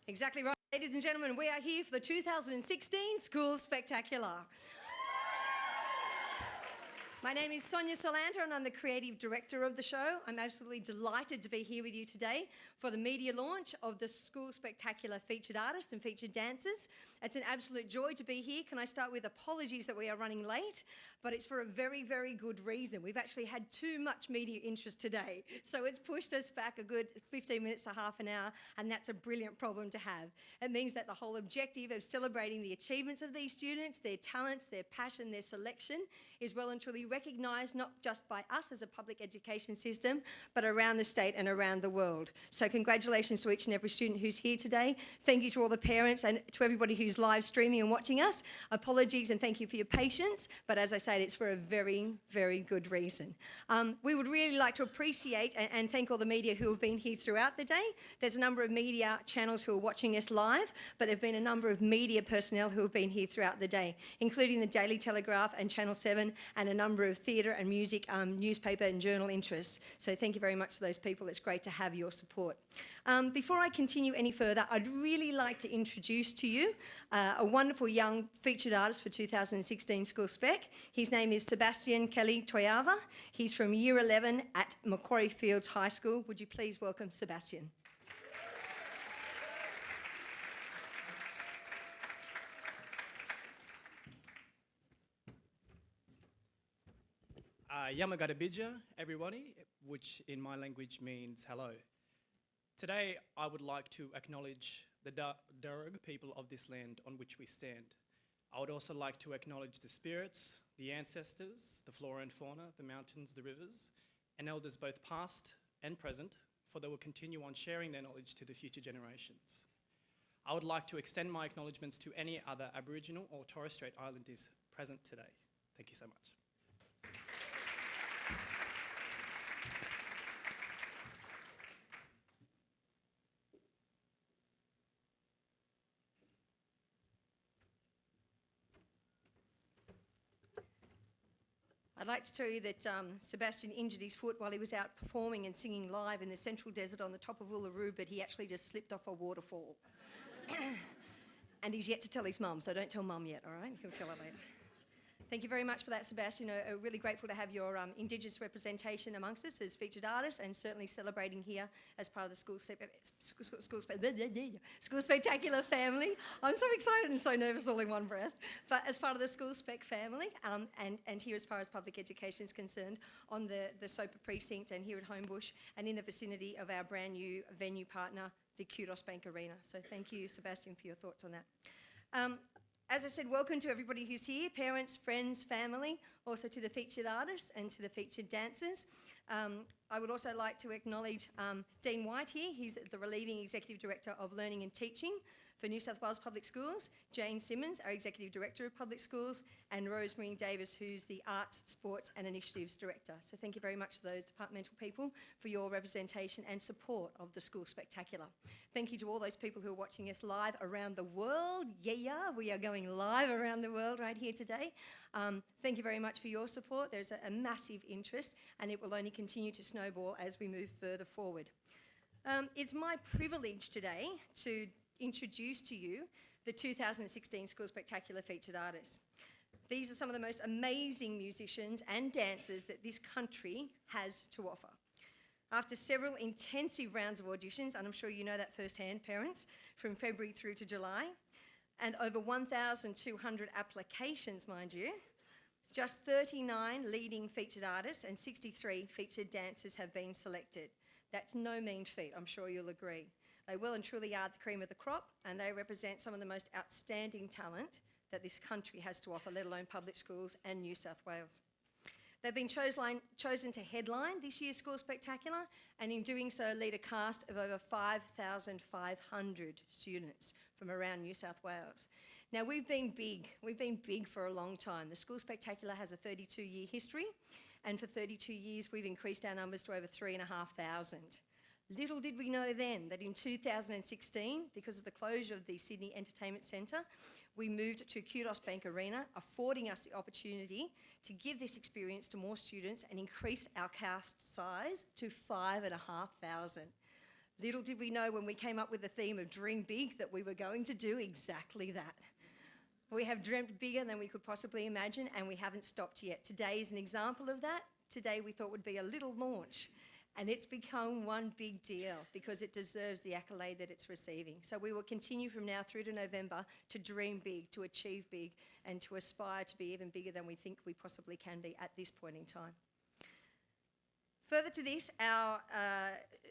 Exactly right. Ladies and gentlemen, we are here for the 2016 School Spectacular. My name is Sonia Solander and I'm the creative director of the show. I'm absolutely delighted to be here with you today for the media launch of the School Spectacular featured artists and featured dancers. It's an absolute joy to be here. Can I start with apologies that we are running late, but it's for a very, very good reason. We've actually had too much media interest today, so it's pushed us back a good 15 minutes to half an hour, and that's a brilliant problem to have. It means that the whole objective of celebrating the achievements of these students, their talents, their passion, their selection, is well and truly recognised not just by us as a public education system, but around the state and around the world. So congratulations to each and every student who's here today. Thank you to all the parents and to everybody who's live streaming and watching us. Apologies and thank you for your patience, but as I said, it's for a very, very good reason. We would really like to appreciate and thank all the media who have been here throughout the day. There's a number of media channels who are watching us live, but there have been a number of media personnel who have been here throughout the day, including the Daily Telegraph and Channel 7 and a number of theatre and music, newspaper and journal interests. So thank you very much to those people. It's great to have your support. Before I continue any further, I'd really like to introduce to you a wonderful young featured artist for 2016 School Spec. His name is Sebastian Kelly Toyava. He's from Year 11 at Macquarie Fields High School. Would you please welcome Sebastian? Yamagadabija, everybody, which in my language means hello. Today, I would like to acknowledge the Darug people of this land on which we stand. I would also like to acknowledge the spirits, the ancestors, the flora and fauna, the mountains, the rivers, and elders both past and present, for they will continue on sharing their knowledge to the future generations. I would like to extend my acknowledgements to any other Aboriginal or Torres Strait Islanders present today. Thank you so much. I'd like to tell you that Sebastian injured his foot while he was out performing and singing live in the Central Desert on the top of Uluru, but he actually just slipped off a waterfall. And he's yet to tell his mum, so don't tell mum yet, all right? He'll tell her later. Thank you very much for that, Sebastian. We're really grateful to have your Indigenous representation amongst us as featured artists and certainly celebrating here as part of the School Spectacular family. I'm so excited and so nervous all in one breath. But as part of the School Spec family and here as far as public education is concerned on the SOPA precinct and here at Homebush and in the vicinity of our brand new venue partner, the Kudos Bank Arena. So thank you, Sebastian, for your thoughts on that. As I said, welcome to everybody who's here, parents, friends, family, also to the featured artists and to the featured dancers. I would also like to acknowledge Dean White here. He's the Relieving Executive Director of Learning and Teaching for New South Wales Public Schools, Jane Simmons, our Executive Director of Public Schools, and Rosemary Davis, who's the Arts, Sports and Initiatives Director. So thank you very much to those departmental people for your representation and support of the School Spectacular. Thank you to all those people who are watching us live around the world. Yeah, we are going live around the world right here today. Thank you very much for your support. There's a massive interest and it will only continue to snowball as we move further forward. It's my privilege today to introduce to you the 2016 School Spectacular featured artists. These are some of the most amazing musicians and dancers that this country has to offer. After several intensive rounds of auditions, and I'm sure you know that firsthand, parents, from February through to July, and over 1,200 applications, mind you, just 39 leading featured artists and 63 featured dancers have been selected. That's no mean feat, I'm sure you'll agree. They well and truly are the cream of the crop, and they represent some of the most outstanding talent that this country has to offer, let alone public schools and New South Wales. They've been chosen to headline this year's School Spectacular, and in doing so lead a cast of over 5,500 students from around New South Wales. Now we've been big for a long time. The School Spectacular has a 32-year history, and for 32 years we've increased our numbers to over 3,500. Little did we know then that in 2016, because of the closure of the Sydney Entertainment Centre, we moved to Kudos Bank Arena, affording us the opportunity to give this experience to more students and increase our cast size to 5,500. Little did we know when we came up with the theme of Dream Big that we were going to do exactly that. We have dreamt bigger than we could possibly imagine, and we haven't stopped yet. Today is an example of that. Today we thought would be a little launch, and it's become one big deal because it deserves the accolade that it's receiving. So we will continue from now through to November to dream big, to achieve big, and to aspire to be even bigger than we think we possibly can be at this point in time. Further to this, our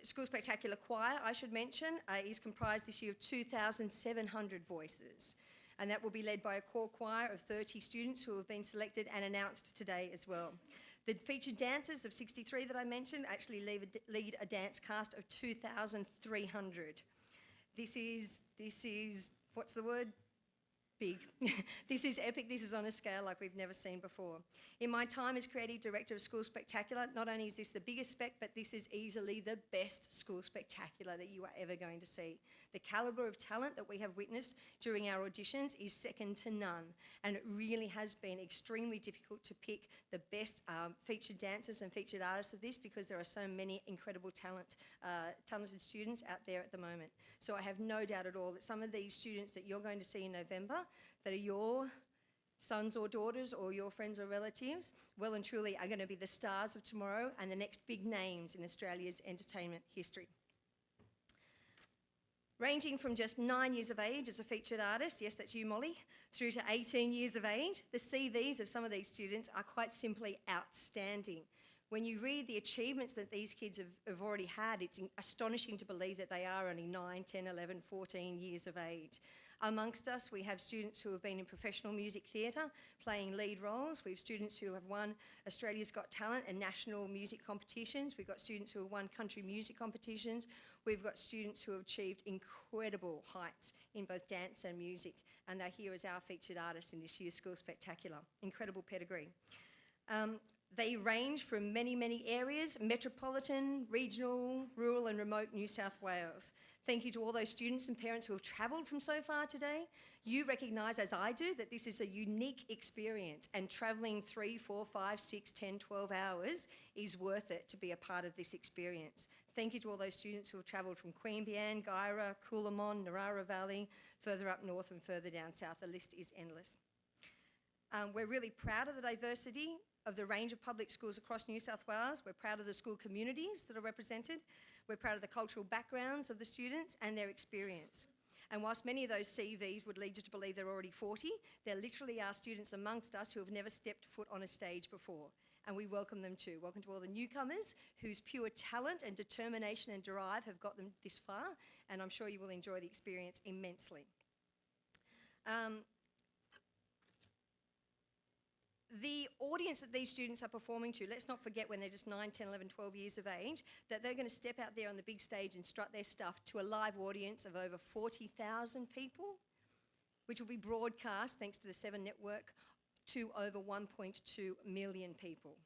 School Spectacular Choir, I should mention, is comprised this year of 2,700 voices. And that will be led by a core choir of 30 students who have been selected and announced today as well. The featured dancers of 63 that I mentioned actually lead a dance cast of 2,300. This is, what's the word? Big. This is epic. This is on a scale like we've never seen before. In my time as creative director of School Spectacular, not only is this the biggest spec, but this is easily the best School Spectacular that you are ever going to see. The calibre of talent that we have witnessed during our auditions is second to none, and it really has been extremely difficult to pick the best featured dancers and featured artists of this because there are so many incredible talented students out there at the moment. So I have no doubt at all that some of these students that you're going to see in November that are your sons or daughters or your friends or relatives, well and truly are going to be the stars of tomorrow and the next big names in Australia's entertainment history. Ranging from just 9 years of age as a featured artist, yes, that's you, Molly, through to 18 years of age, the CVs of some of these students are quite simply outstanding. When you read the achievements that these kids have already had, it's astonishing to believe that they are only 9, 10, 11, 14 years of age. Amongst us, we have students who have been in professional music theatre, playing lead roles. We have students who have won Australia's Got Talent and national music competitions. We've got students who have won country music competitions. We've got students who have achieved incredible heights in both dance and music, and they're here as our featured artists in this year's School Spectacular. Incredible pedigree. They range from many, many areas: metropolitan, regional, rural and remote New South Wales. Thank you to all those students and parents who have travelled from so far today. You recognise, as I do, that this is a unique experience, and travelling 3, 4, 5, 6, 10, 12 hours is worth it to be a part of this experience. Thank you to all those students who have travelled from Queanbeyan, Guyra, Coolamon, Narara Valley, further up north and further down south. The list is endless. We're really proud of the diversity of the range of public schools across New South Wales. We're proud of the school communities that are represented. We're proud of the cultural backgrounds of the students and their experience. And whilst many of those CVs would lead you to believe they're already 40, there literally are students amongst us who have never stepped foot on a stage before. And we welcome them too. Welcome to all the newcomers whose pure talent and determination and drive have got them this far, and I'm sure you will enjoy the experience immensely. The audience that these students are performing to, let's not forget when they're just 9, 10, 11, 12 years of age, that they're going to step out there on the big stage and strut their stuff to a live audience of over 40,000 people, which will be broadcast, thanks to the Seven Network, to over 1.2 million people.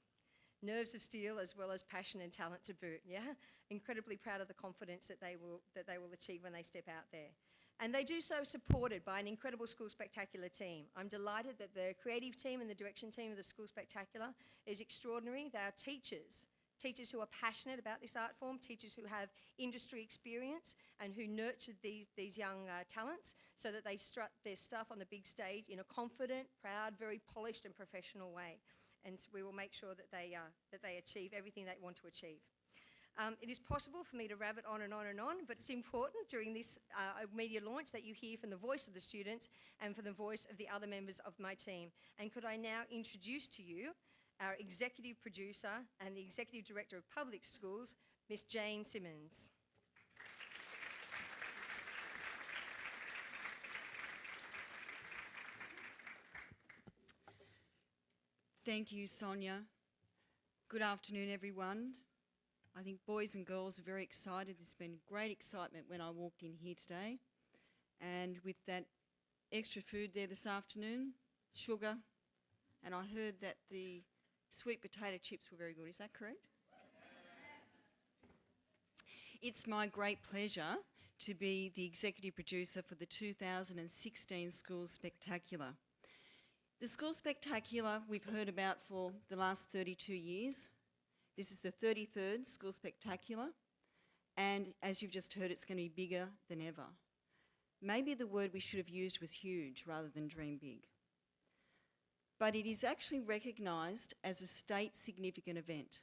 Nerves of steel as well as passion and talent to boot, yeah? Incredibly proud of the confidence that they will achieve when they step out there. And they do so supported by an incredible School Spectacular team. I'm delighted that the creative team and the direction team of the School Spectacular is extraordinary. They are teachers who are passionate about this art form, teachers who have industry experience and who nurtured these young talents so that they strut their stuff on the big stage in a confident, proud, very polished and professional way. And we will make sure that they achieve everything they want to achieve. It is possible for me to rabbit on and on and on, but it's important during this media launch that you hear from the voice of the students and from the voice of the other members of my team. And could I now introduce to you our executive producer and the executive director of public schools, Miss Jane Simmons. Thank you, Sonia. Good afternoon, everyone. I think boys and girls are very excited. There's been great excitement when I walked in here today. And with that extra food there this afternoon, sugar, and I heard that the sweet potato chips were very good. Is that correct? It's my great pleasure to be the executive producer for the 2016 School Spectacular. The School Spectacular we've heard about for the last 32 years. This is the 33rd School Spectacular, And as you've just heard, it's going to be bigger than ever. Maybe the word we should have used was huge rather than dream big. But it is actually recognised as a state significant event.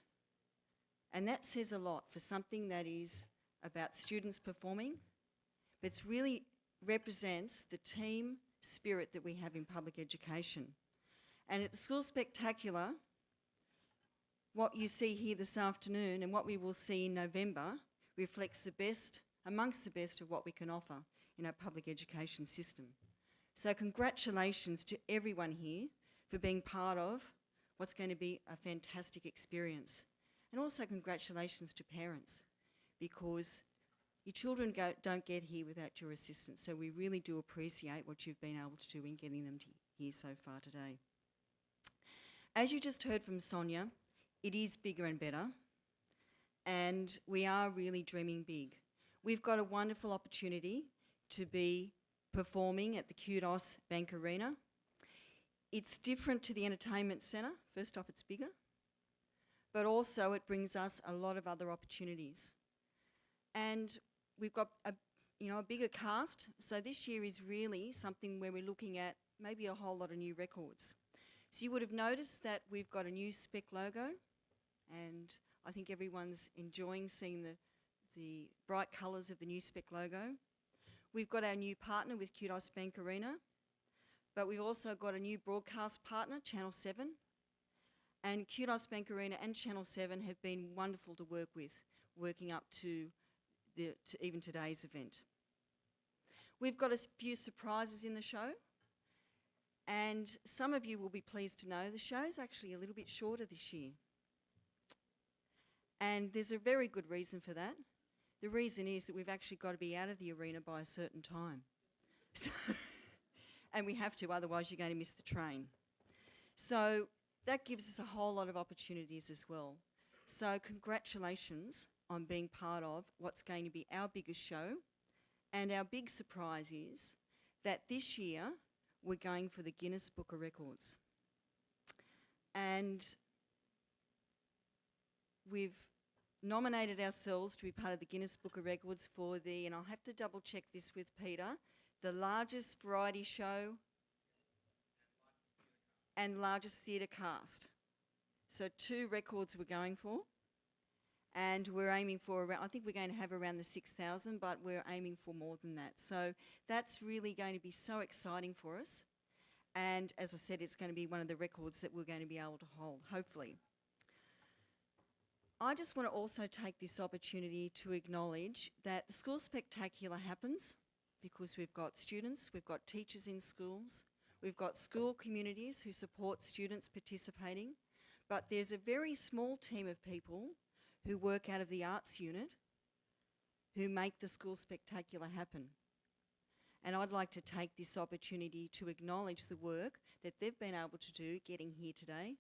And that says a lot for something that is about students performing, but it really represents the team spirit that we have in public education. And at the School Spectacular, what you see here this afternoon and what we will see in November reflects the best, amongst the best of what we can offer in our public education system. So congratulations to everyone here for being part of what's going to be a fantastic experience. And also congratulations to parents, because your children don't get here without your assistance. So we really do appreciate what you've been able to do in getting them here so far today. As you just heard from Sonia, it is bigger and better, and we are really dreaming big. We've got a wonderful opportunity to be performing at the Kudos Bank Arena. It's different to the entertainment centre. First off, it's bigger, but also it brings us a lot of other opportunities. And we've got a bigger cast, so this year is really something where we're looking at maybe a whole lot of new records. So you would have noticed that we've got a new Spec logo, and I think everyone's enjoying seeing the bright colours of the new Spec logo. We've got our new partner with Kudos Bank Arena, but we've also got a new broadcast partner, Channel 7. And Kudos Bank Arena and Channel 7 have been wonderful to work with, working up to even today's event. We've got a few surprises in the show, and some of you will be pleased to know the show's actually a little bit shorter this year. And there's a very good reason for that. The reason is that we've actually got to be out of the arena by a certain time. So and we have to, otherwise you're going to miss the train. So that gives us a whole lot of opportunities as well. So congratulations on being part of what's going to be our biggest show. And our big surprise is that this year we're going for the Guinness Book of Records. And we've nominated ourselves to be part of the Guinness Book of Records for the, and I'll have to double check this with Peter, the largest variety show and largest theatre cast. So 2 records we're going for, and we're aiming for around, I think we're going to have around the 6,000, but we're aiming for more than that. So that's really going to be so exciting for us. And as I said, it's going to be one of the records that we're going to be able to hold, hopefully. I just want to also take this opportunity to acknowledge that the School Spectacular happens because we've got students, we've got teachers in schools, we've got school communities who support students participating, but there's a very small team of people who work out of the arts unit who make the School Spectacular happen. And I'd like to take this opportunity to acknowledge the work that they've been able to do getting here today,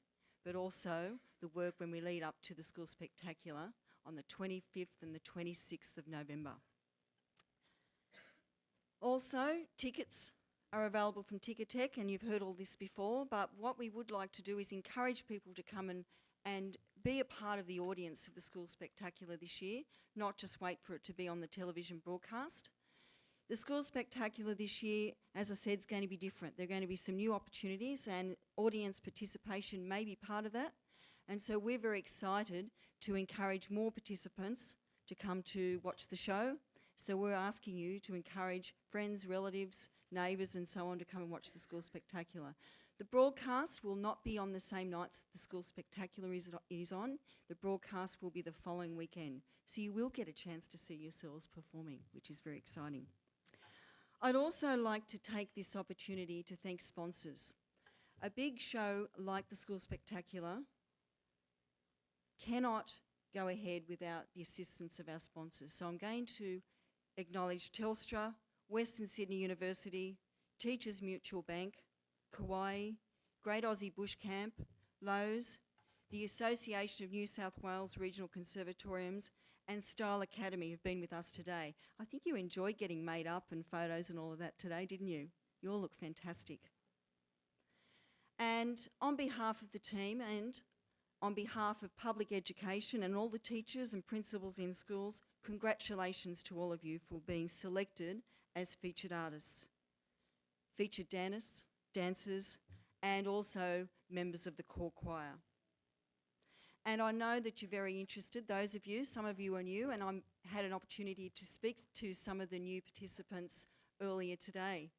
but also the work when we lead up to the School Spectacular on the 25th and the 26th of November. Also, tickets are available from Ticketek, and you've heard all this before, but what we would like to do is encourage people to come and be a part of the audience of the School Spectacular this year, not just wait for it to be on the television broadcast. The School Spectacular this year, as I said, is going to be different. There are going to be some new opportunities, and audience participation may be part of that. And so we're very excited to encourage more participants to come to watch the show. So we're asking you to encourage friends, relatives, neighbours and so on to come and watch the School Spectacular. The broadcast will not be on the same nights the School Spectacular is on. The broadcast will be the following weekend. So you will get a chance to see yourselves performing, which is very exciting. I'd also like to take this opportunity to thank sponsors. A big show like the School Spectacular cannot go ahead without the assistance of our sponsors. So I'm going to acknowledge Telstra, Western Sydney University, Teachers Mutual Bank, Kauai, Great Aussie Bush Camp, Lowe's, the Association of New South Wales Regional Conservatoriums and Style Academy have been with us today. I think you enjoyed getting made up and photos and all of that today, didn't you? You all look fantastic. And on behalf of the team and on behalf of public education and all the teachers and principals in schools, congratulations to all of you for being selected as featured artists, featured dancers, and also members of the core choir. And I know that you're very interested, those of you, some of you are new, and I had an opportunity to speak to some of the new participants earlier today.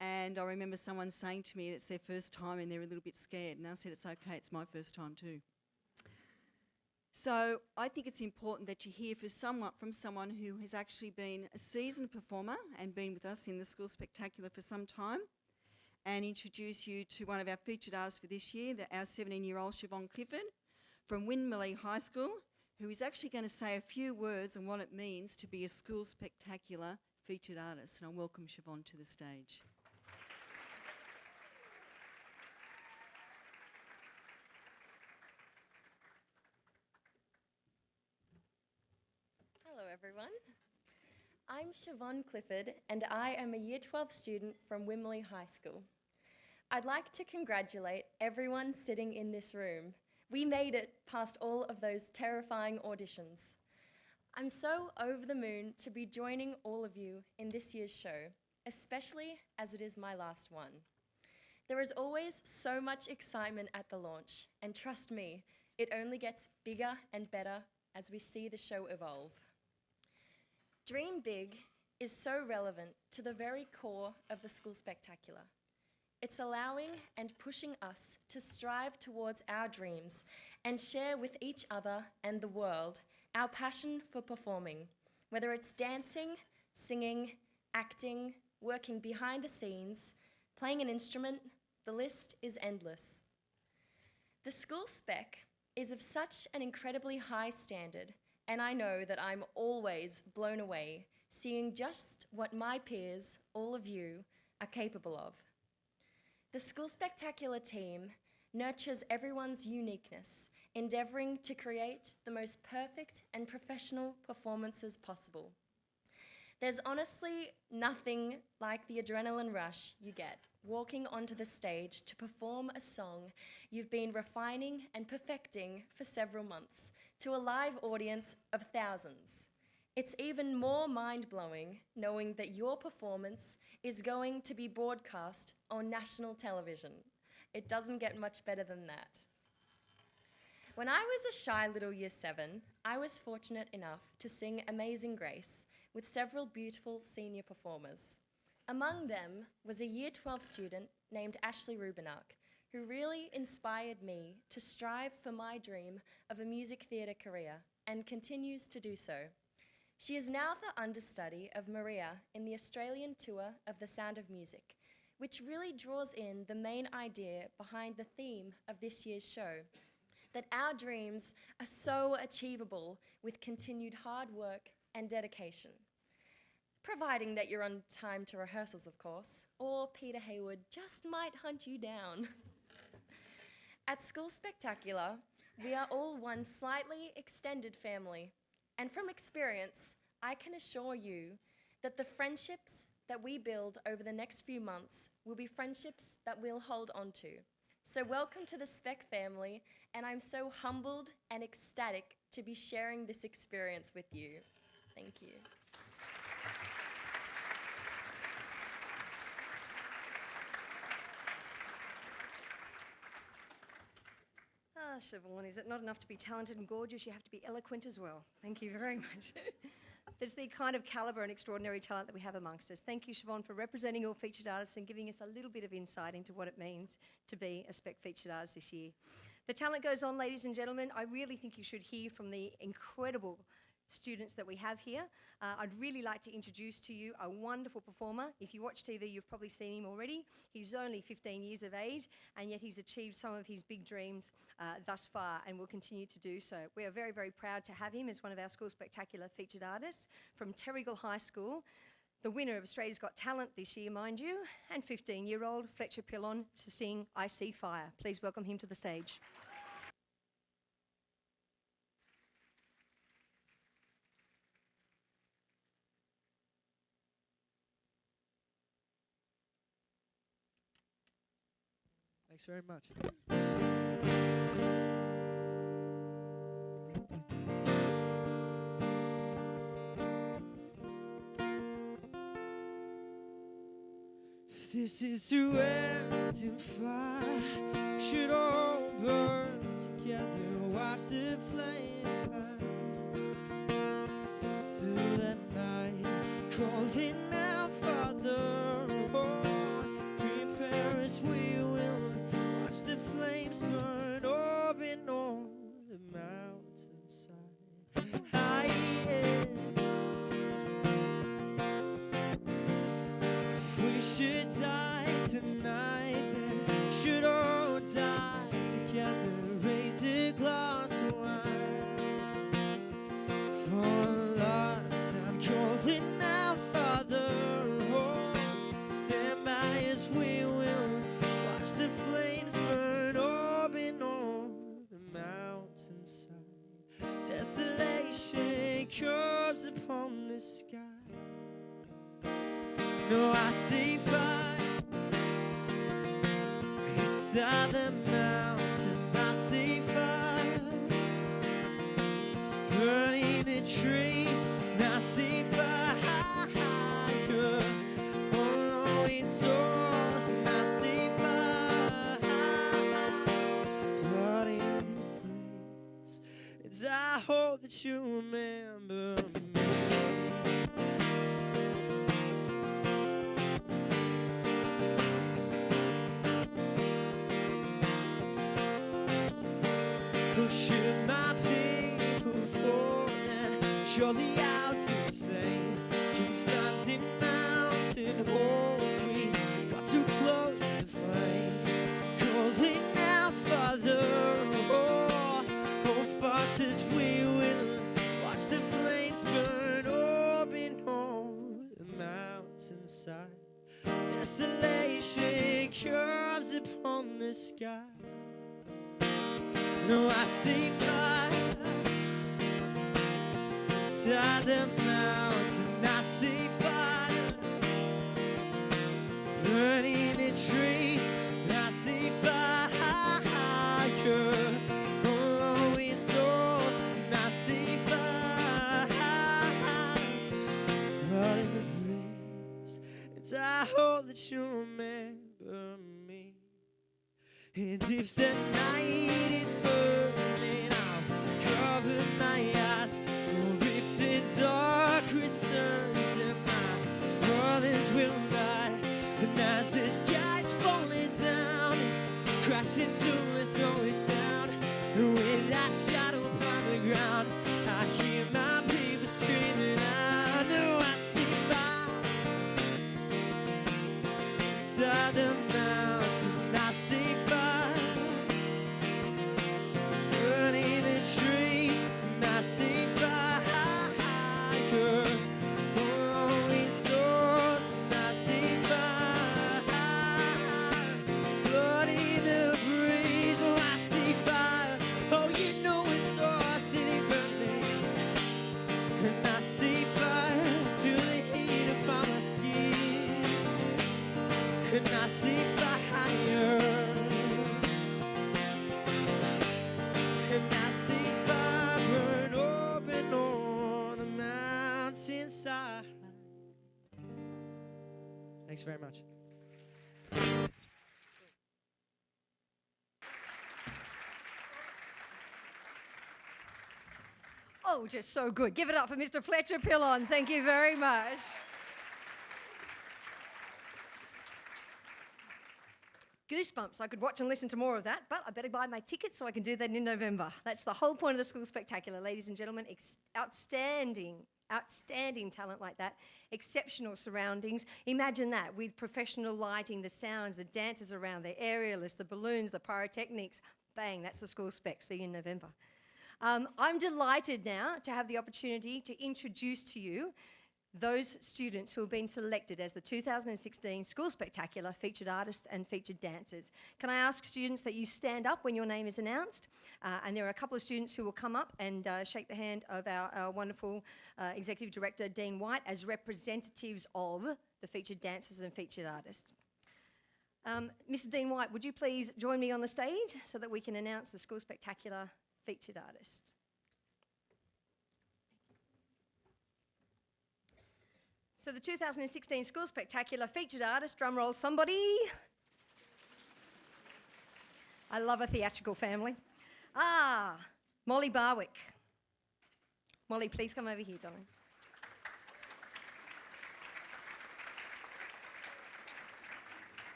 And I remember someone saying to me it's their first time and they're a little bit scared. And I said, it's okay, it's my first time too. So I think it's important that you hear from someone who has actually been a seasoned performer and been with us in the School Spectacular for some time, and introduce you to one of our featured artists for this year, our 17-year-old Siobhan Clifford from Winmalee High School, who is actually going to say a few words on what it means to be a School Spectacular featured artist. And I welcome Siobhan to the stage. Hello everyone. I'm Siobhan Clifford and I am a Year 12 student from Winmalee High School. I'd like to congratulate everyone sitting in this room. We made it past all of those terrifying auditions. I'm so over the moon to be joining all of you in this year's show, especially as it is my last one. There is always so much excitement at the launch, and trust me, it only gets bigger and better as we see the show evolve. Dream Big is so relevant to the very core of the School Spectacular. It's allowing and pushing us to strive towards our dreams and share with each other and the world our passion for performing, whether it's dancing, singing, acting, working behind the scenes, playing an instrument, the list is endless. The School Spec is of such an incredibly high standard, and I know that I'm always blown away seeing just what my peers, all of you, are capable of. The School Spectacular team nurtures everyone's uniqueness, endeavouring to create the most perfect and professional performances possible. There's honestly nothing like the adrenaline rush you get walking onto the stage to perform a song you've been refining and perfecting for several months to a live audience of thousands. It's even more mind-blowing knowing that your performance is going to be broadcast on national television. It doesn't get much better than that. When I was a shy little Year 7, I was fortunate enough to sing Amazing Grace with several beautiful senior performers. Among them was a Year 12 student named Ashley Rubinark, who really inspired me to strive for my dream of a music theatre career and continues to do so. She is now the understudy of Maria in the Australian tour of The Sound of Music, which really draws in the main idea behind the theme of this year's show, that our dreams are so achievable with continued hard work and dedication. Providing that you're on time to rehearsals, of course, or Peter Hayward just might hunt you down. At School Spectacular, we are all one slightly extended family, and from experience, I can assure you that the friendships that we build over the next few months will be friendships that we'll hold on to. So welcome to the Spec family, and I'm so humbled and ecstatic to be sharing this experience with you. Thank you. Ah, Siobhan, is it not enough to be talented and gorgeous? You have to be eloquent as well. Thank you very much. It's the kind of calibre and extraordinary talent that we have amongst us. Thank you, Siobhan, for representing all featured artists and giving us a little bit of insight into what it means to be a Spec featured artist this year. The talent goes on, ladies and gentlemen. I really think you should hear from the incredible students that we have here. I'd really like to introduce to you a wonderful performer. If you watch TV, you've probably seen him already. He's only 15 years of age, and yet he's achieved some of his big dreams thus far and will continue to do so. We are very, very proud to have him as one of our School Spectacular featured artists from Terrigal High School, the winner of Australia's Got Talent this year, mind you, and 15-year-old Fletcher Pillon to sing I See Fire. Please welcome him to the stage. Thanks very much. If this is to end in fire, should all burn together, watch the flames climb. Still that night, calling out, Father, oh, prepare us, we will watch the flames burn open on the mountainside. If we should die tonight, then should all die together. Raise a glass of wine for the last time, calling out, Father, oh, stand by as we will watch the flames burn open on the mountainside. Desolation comes upon the sky. No, I see fire inside the mountain. I see fire burning the trees. And I see fire following souls. And I see fire flooding the breeze. And I hope that you remember me. Should my people fall and surely out to insane, confronting mountain walls, we got too close to the flame, calling out, Father, oh, fastest we will watch the flames burn open on the mountainside. Desolation comes upon the sky. No, I see fire inside the mountain. I see fire burning the trees. I see fire following souls. And I see fire flooding the breeze. And I hope that you remember me. And if the night is burning, I'll cover my eyes. For if the dark returns, then my brothers will die. And as the sky's falling down, crash into this lonely town, and with that shadow upon the ground, I hear my people screaming. I know I see fire inside the mountain. I see fire burning the trees. And I see fire following souls. And I see fire flooding the breeze. Oh, I see fire. Oh, you know it's our city burning. And I see fire, feel the heat upon my skin. And I see fire, and I see fire burn open on the mountainside. Thanks very much. Oh, just so good. Give it up for Mr. Fletcher Pillon. Thank you very much. Goosebumps. I could watch and listen to more of that, but I better buy my tickets so I can do that in November. That's the whole point of the School Spectacular, ladies and gentlemen. Outstanding talent like that, exceptional surroundings. Imagine that with professional lighting, the sounds, the dancers around, the aerialists, the balloons, the pyrotechnics. Bang, that's the School Spec. See you in November. I'm delighted now to have the opportunity to introduce to you those students who have been selected as the 2016 School Spectacular featured artists and featured dancers. Can I ask students that you stand up when your name is announced? And there are a couple of students who will come up and shake the hand of our wonderful Executive Director, Dean White, as representatives of the featured dancers and featured artists. Mr. Dean White, would you please join me on the stage so that we can announce the School Spectacular featured artist? So the 2016 School Spectacular featured artist, drum roll somebody. I love a theatrical family. Molly Barwick. Molly, please come over here, darling.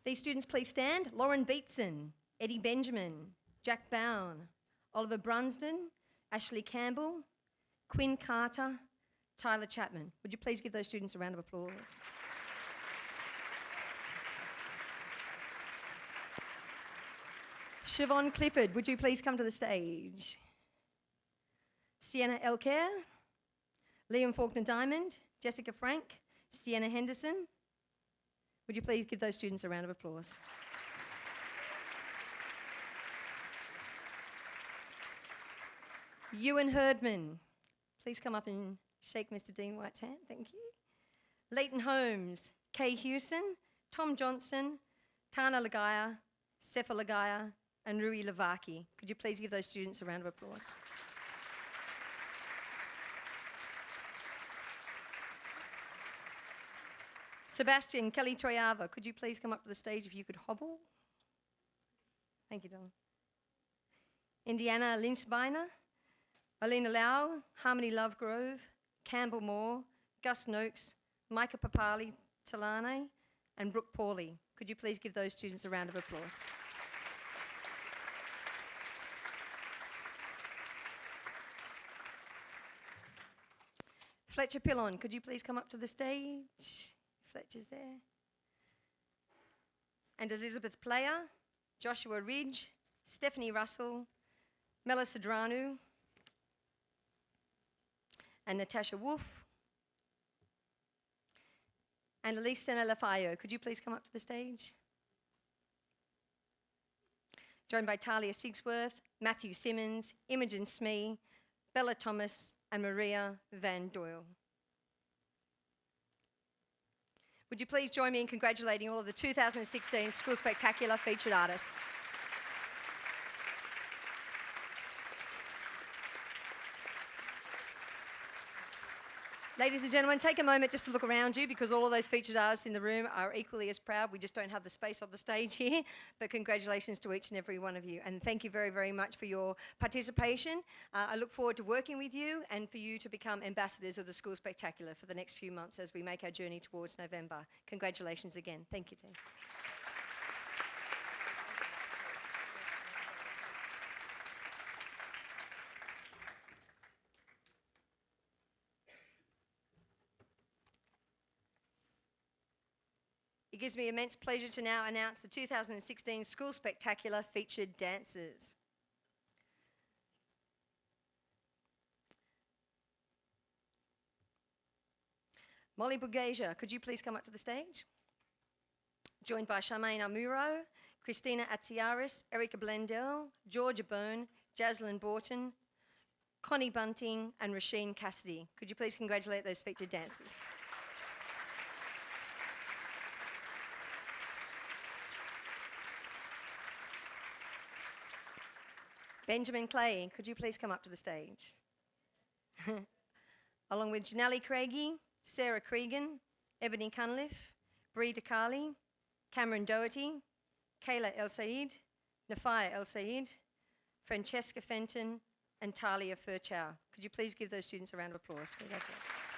These students, please stand. Lauren Beatson, Eddie Benjamin, Jack Bown, Oliver Brunsden, Ashley Campbell, Quinn Carter, Tyler Chapman. Would you please give those students a round of applause? Siobhan Clifford, would you please come to the stage? Sienna Elker, Liam Faulkner Diamond, Jessica Frank, Sienna Henderson. Would you please give those students a round of applause? Ewan Herdman, please come up and shake Mr. Dean White's hand, thank you. Leighton Holmes, Kay Hewson, Tom Johnson, Tana Lagaya, Sefa Lagaya, and Rui Lavaki. Could you please give those students a round of applause? Sebastian Kelly Troyava, could you please come up to the stage if you could hobble? Thank you, darling. Indiana Lynchbeiner, Alina Lau, Harmony Lovegrove, Campbell Moore, Gus Noakes, Micah Papali Talane, and Brooke Pawley. Could you please give those students a round of applause? Fletcher Pillon, could you please come up to the stage? Fletcher's there. And Elizabeth Player, Joshua Ridge, Stephanie Russell, Mela Sadranu, and Natasha Wolf. And Elise Sena Lafayo, could you please come up to the stage? Joined by Talia Sigsworth, Matthew Simmons, Imogen Smee, Bella Thomas, and Maria Van Doyle. Would you please join me in congratulating all of the 2016 School Spectacular featured artists? Ladies and gentlemen, take a moment just to look around you because all of those featured artists in the room are equally as proud. We just don't have the space on the stage here, but congratulations to each and every one of you. And thank you very, very much for your participation. I look forward to working with you and for you to become ambassadors of the School Spectacular for the next few months as we make our journey towards November. Congratulations again. Thank you, team. It gives me immense pleasure to now announce the 2016 School Spectacular featured dancers. Molly Bugasia, could you please come up to the stage? Joined by Charmaine Amuro, Christina Atziaris, Erica Blendell, Georgia Byrne, Jaslyn Borton, Connie Bunting, and Rasheen Cassidy. Could you please congratulate those featured dancers? Benjamin Clay, could you please come up to the stage? Along with Janelle Craigie, Sarah Cregan, Ebony Cunliffe, Bree DeCarli, Cameron Doherty, Kayla El Said, Nafia El Said, Francesca Fenton, and Talia Furchow. Could you please give those students a round of applause? Congratulations.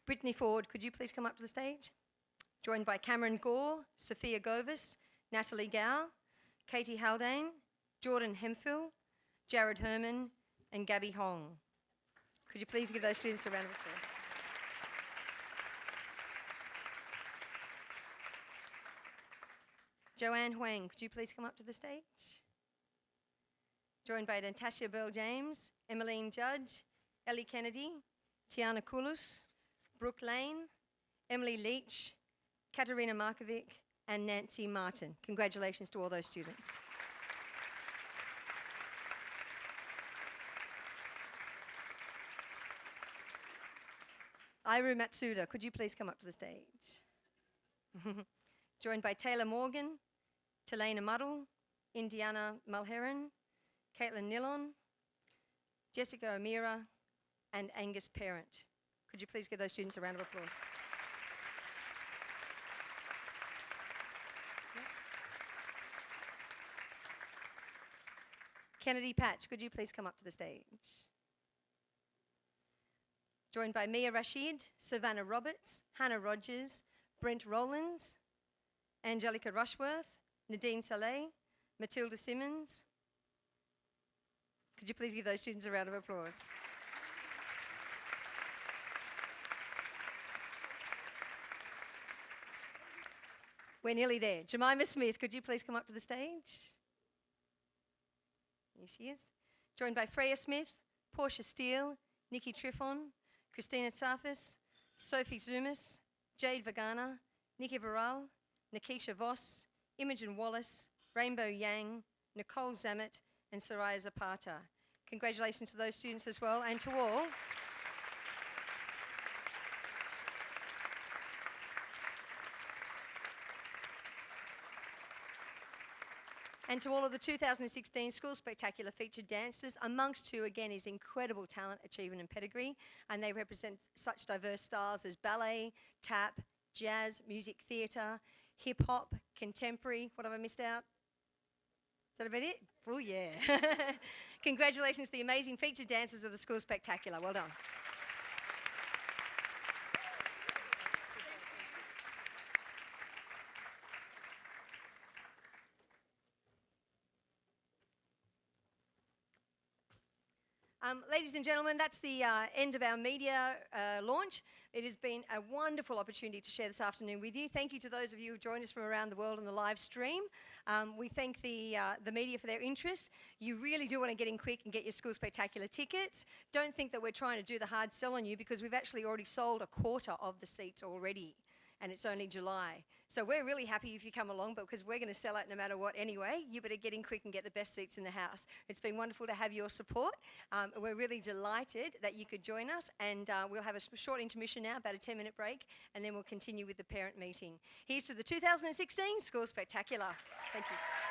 Brittany Ford, could you please come up to the stage? Joined by Cameron Gore, Sophia Govis, Natalie Gow, Katie Haldane, Jordan Hemphill, Jared Herman, and Gabby Hong. Could you please give those students a round of applause? Joanne Huang, could you please come up to the stage? Joined by Natasha Bell James, Emmeline Judge, Ellie Kennedy, Tiana Kulus, Brooke Lane, Emily Leach, Katerina Markovic, and Nancy Martin. Congratulations to all those students. Iru Matsuda, could you please come up to the stage? Joined by Taylor Morgan, Talena Muddle, Indiana Mulheron, Caitlin Nilon, Jessica O'Meara, and Angus Parent. Could you please give those students a round of applause? Kennedy Patch, could you please come up to the stage? Joined by Mia Rashid, Savannah Roberts, Hannah Rogers, Brent Rowlands, Angelica Rushworth, Nadine Saleh, Matilda Simmons. Could you please give those students a round of applause? We're nearly there. Jemima Smith, could you please come up to the stage? Here she is. Joined by Freya Smith, Portia Steele, Nikki Triffon, Christina Safis, Sophie Zumis, Jade Vagana, Nikki Varal, Nikisha Voss, Imogen Wallace, Rainbow Yang, Nicole Zamet, and Soraya Zapata. Congratulations to those students as well, and to all. And to all of the 2016 School Spectacular featured dancers, amongst who again is incredible talent, achievement and pedigree, and they represent such diverse styles as ballet, tap, jazz, music theatre, hip hop, contemporary. What have I missed out? Is that about it? Oh yeah. Congratulations to the amazing featured dancers of the School Spectacular. Well done. Ladies and gentlemen, that's the end of our media launch. It has been a wonderful opportunity to share this afternoon with you. Thank you to those of you who joined us from around the world on the live stream. We thank the media for their interest. You really do want to get in quick and get your School Spectacular tickets. Don't think that we're trying to do the hard sell on you, because we've actually already sold a quarter of the seats already, and it's only July. So we're really happy if you come along, but because we're going to sell out no matter what anyway, you better get in quick and get the best seats in the house. It's been wonderful to have your support. We're really delighted that you could join us, and we'll have a short intermission now, about a 10-minute break, and then we'll continue with the parent meeting. Here's to the 2016 School Spectacular. Thank you.